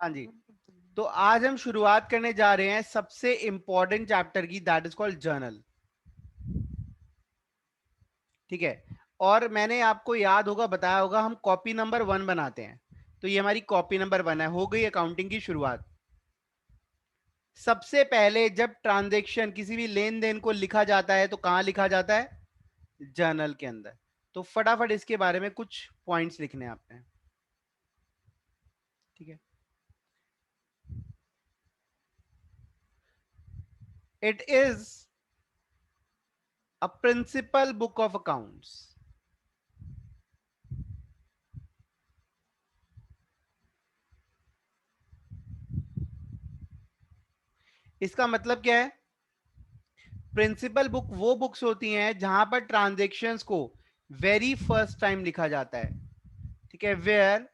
हाँ जी, तो आज हम शुरुआत करने जा रहे हैं सबसे इंपॉर्टेंट चैप्टर की, दैट इज कॉल्ड जर्नल। ठीक है, और मैंने आपको याद होगा, बताया होगा, हम कॉपी नंबर 1 बनाते हैं। तो ये हमारी कॉपी नंबर 1 है। हो गई अकाउंटिंग की शुरुआत। सबसे पहले जब ट्रांजैक्शन, किसी भी लेन देन को लिखा जाता है तो कहां लिखा जाता है? जर्नल के अंदर। तो फटाफट इसके बारे में कुछ पॉइंट्स लिखने हैं आपने। ठीक है, it is a principal book of accounts. इसका मतलब क्या है? प्रिंसिपल बुक वो बुक्स होती हैं जहां पर ट्रांजेक्शन्स को वेरी फर्स्ट टाइम लिखा जाता है। ठीक है, where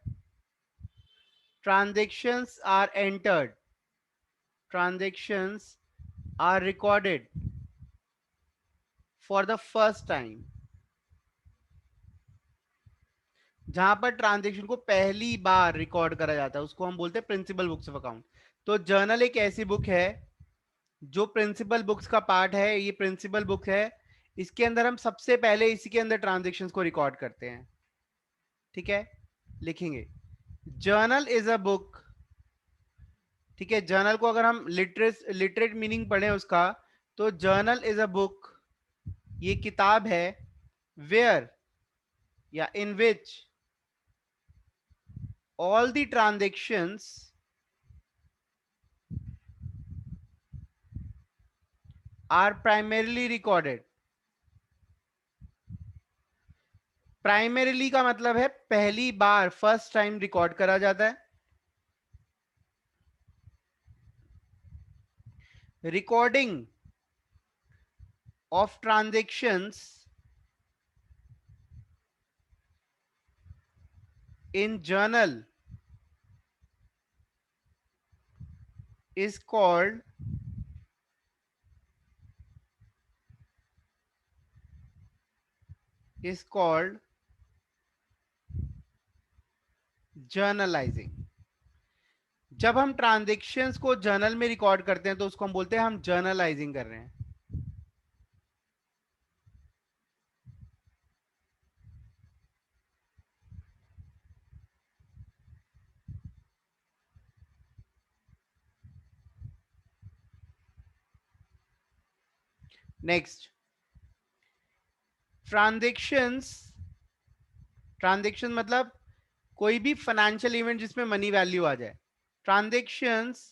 transactions are entered, transactions are recorded for the first time. जहां पर ट्रांजेक्शन को पहली बार रिकॉर्ड करा जाता है उसको हम बोलते हैं प्रिंसिपल बुक्स ऑफ अकाउंट। तो जर्नल एक ऐसी बुक है जो प्रिंसिपल बुक्स का पार्ट है। ये प्रिंसिपल बुक है, इसके अंदर हम सबसे पहले इसी के अंदर ट्रांजेक्शन्स को रिकॉर्ड करते हैं। ठीक है, लिखेंगे जर्नल इज अ बुक। ठीक है, जर्नल को अगर हम लिटरेट मीनिंग पढ़ें उसका, तो जर्नल इज अ बुक, ये किताब है, वेयर या in which all the transactions are primarily recorded. Primarily का मतलब है पहली बार, फर्स्ट टाइम रिकॉर्ड करा जाता है। Recording of transactions in journal is called is called journalising. जब हम ट्रांजेक्शन्स को जर्नल में रिकॉर्ड करते हैं तो उसको हम बोलते हैं हम जर्नलाइजिंग कर रहे हैं। नेक्स्ट, ट्रांजेक्शन्स, ट्रांजेक्शन मतलब कोई भी फाइनेंशियल इवेंट जिसमें मनी वैल्यू आ जाए। Transactions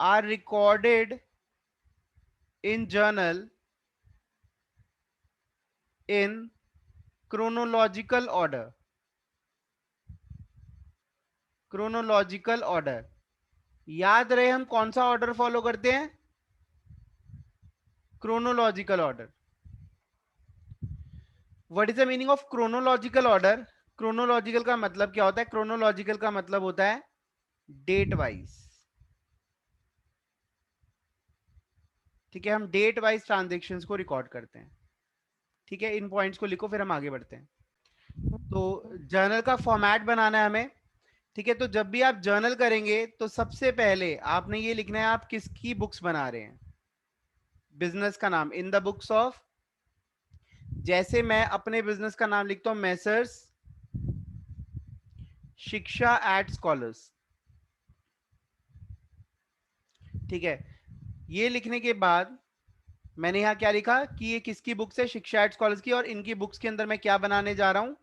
are recorded in journal in chronological order. Chronological order, याद रहे हम कौन सा ऑर्डर फॉलो करते हैं? Chronological order. What is the meaning of chronological order? Chronological का मतलब क्या होता है? क्रोनोलॉजिकल का मतलब होता है डेट वाइज। ठीक है, हम डेट वाइज ट्रांजेक्शन्स को रिकॉर्ड करते हैं। ठीक है, इन पॉइंट्स को लिखो, फिर हम आगे बढ़ते हैं। तो जर्नल का फॉर्मेट बनाना है हमें। ठीक है, तो जब भी आप जर्नल करेंगे तो सबसे पहले आपने ये लिखना है आप किसकी बुक्स बना रहे हैं। बिजनेस का नाम, इन द बुक्स ऑफ, जैसे मैं अपने बिजनेस का नाम लिखता हूं, मैसर्स शिक्षा एट स्कॉलर्स। ठीक है, ये लिखने के बाद मैंने यहां क्या लिखा कि ये किसकी बुक्स है? शिक्षा एट स्कॉलर्स की। और इनकी बुक्स के अंदर मैं क्या बनाने जा रहा हूं?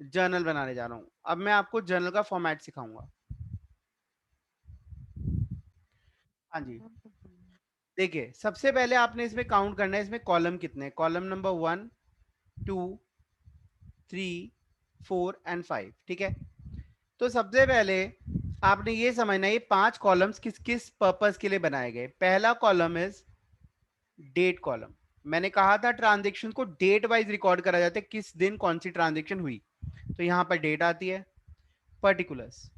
जर्नल बनाने जा रहा हूं। अब मैं आपको जर्नल का फॉर्मेट सिखाऊंगा। हाँ जी, देखिए सबसे पहले आपने इसमें काउंट करना है, इसमें कॉलम कितने हैं। Column number 1, 2, 3, 4 and 5। ठीक है, तो सबसे पहले आपने ये समझना है ये 5 कॉलम्स किस किस पर्पस के लिए बनाए गए। पहला कॉलम इज डेट कॉलम। मैंने कहा था ट्रांजेक्शन को डेट वाइज रिकॉर्ड करा जाता है, किस दिन कौन सी ट्रांजेक्शन हुई। तो यहां पर डेट आती है। पर्टिकुलर्स,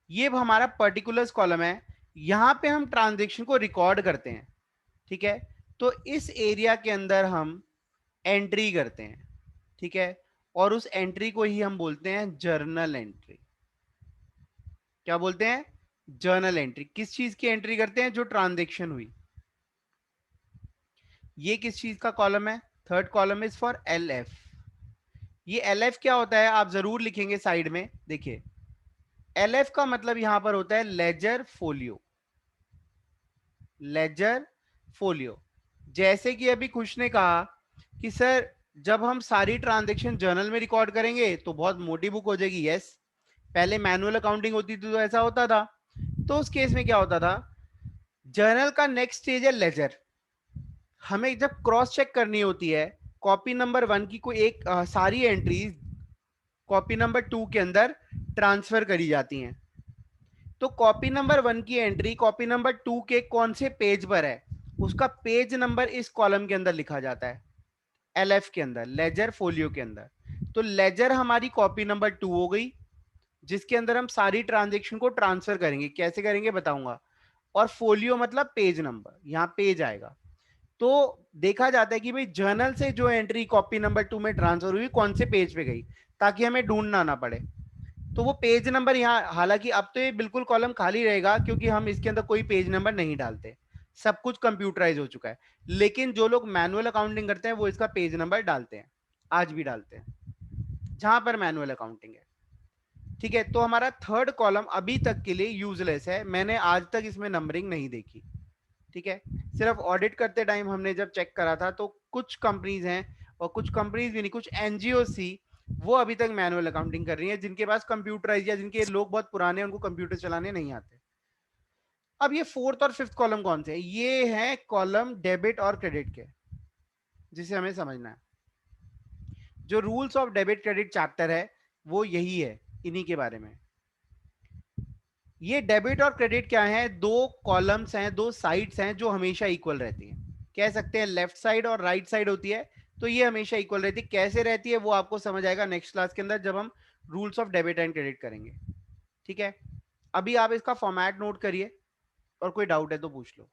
ये हमारा पर्टिकुलर्स कॉलम है, यहां पे हम ट्रांजेक्शन को रिकॉर्ड करते हैं। ठीक है, तो इस एरिया के अंदर हम एंट्री करते हैं। ठीक है, और उस एंट्री को ही हम बोलते हैं जर्नल एंट्री। क्या बोलते हैं? Journal entry. किस चीज की एंट्री करते हैं? जो ट्रांजेक्शन हुई। ये किस चीज का कॉलम है? Third column is for L F. ये एल एफ क्या होता है आप जरूर लिखेंगे साइड में, देखिए एल एफ का मतलब यहां पर होता है लेजर फोलियो। Ledger folio. जैसे कि अभी खुश ने कहा कि सर जब हम सारी ट्रांजेक्शन जर्नल में रिकॉर्ड करेंगे तो बहुत मोटी बुक हो जाएगी। यस, पहले मैनुअल अकाउंटिंग होती थी तो ऐसा होता था। तो उस केस में क्या होता था, जर्नल का नेक्स्ट स्टेज है लेजर। हमें जब क्रॉस चेक करनी होती है कॉपी नंबर 1 की कोई एक सारी एंट्रीज कॉपी नंबर 2 के अंदर ट्रांसफर करी जाती हैं, तो कॉपी नंबर 1 की एंट्री कॉपी नंबर 2 के कौन से पेज पर है उसका पेज नंबर इस कॉलम के अंदर लिखा जाता है, एलएफ के अंदर, लेजर फोलियो के अंदर। तो लेजर हमारी कॉपी नंबर 2 हो गई, जिसके अंदर हम सारी ट्रांजेक्शन को ट्रांसफर करेंगे। कैसे करेंगे बताऊंगा। और फोलियो मतलब पेज नंबर, यहां पेज आएगा। तो देखा जाता है कि भाई जर्नल से जो एंट्री कॉपी नंबर 2 में ट्रांसफर हुई कौन से पेज पे गई, ताकि हमें ढूंढना ना पड़े। तो वो पेज नंबर यहाँ, हालांकि अब तो ये बिल्कुल कॉलम खाली रहेगा क्योंकि हम इसके अंदर कोई पेज नंबर नहीं डालते, सब कुछ कंप्यूटराइज हो चुका है। लेकिन जो लोग मैनुअल अकाउंटिंग करते हैं वो इसका पेज नंबर डालते हैं, आज भी डालते हैं जहां पर मैनुअल अकाउंटिंग है। ठीक है, तो हमारा थर्ड कॉलम अभी तक के लिए यूजलेस है, मैंने आज तक इसमें नंबरिंग नहीं देखी। ठीक है, सिर्फ ऑडिट करते टाइम हमने जब चेक करा था तो कुछ कंपनीज हैं, और कुछ कंपनीज भी नहीं, कुछ एनजीओ सी, वो अभी तक मैनुअल अकाउंटिंग कर रही है, जिनके पास कंप्यूटराइज या जिनके लोग बहुत पुराने हैं उनको कंप्यूटर चलाने नहीं आते। अब ये फोर्थ और फिफ्थ कॉलम कौन से है? ये है कॉलम डेबिट और क्रेडिट के, जिसे हमें समझना है। जो rules of debit credit chapter है वो यही है, इन्हीं के बारे में। ये डेबिट और क्रेडिट क्या है? दो कॉलम्स हैं, दो साइड्स हैं जो हमेशा इक्वल रहती हैं। कह सकते हैं लेफ्ट साइड और राइट साइड होती है, तो ये हमेशा इक्वल रहती है। कैसे रहती है वो आपको समझ आएगा नेक्स्ट क्लास के अंदर जब हम rules of debit and credit करेंगे। ठीक है, अभी आप इसका फॉर्मेट नोट करिए और कोई डाउट है तो पूछ लो।